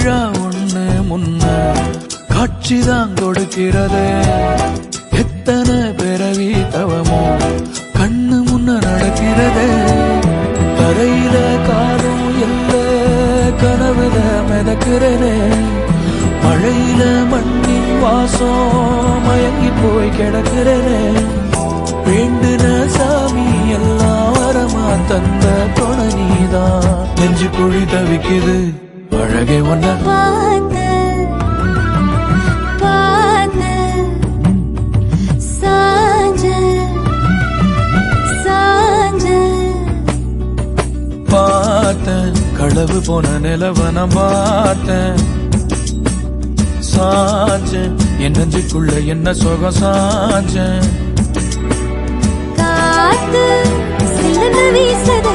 விழா ஒண்ணு முன்ன காட்சிதான் கொடுக்கிறது. எத்தனை பிறவி தவமோ கண்ணு முன்ன நடக்கிறது. தரையில காரும் இல்ல கனவுல மிதக்கிறனே. மழையில மண்ணின் வாசம் மயங்கி போய் கிடக்கிறனே. வேண்டுன சாமி எல்லாம் வரமா தந்த துணை நீதான். நெஞ்சு குழி தவிக்குது அழகே ஒன்ன பார்த்தேன். களவு போன நிலவன பார்த்தேன். சாஞ்சேன் என் நெஞ்சுக்குள்ள என்ன சுகம் சாஞ்சேன். காத்து சில்லுன்னு வீசுது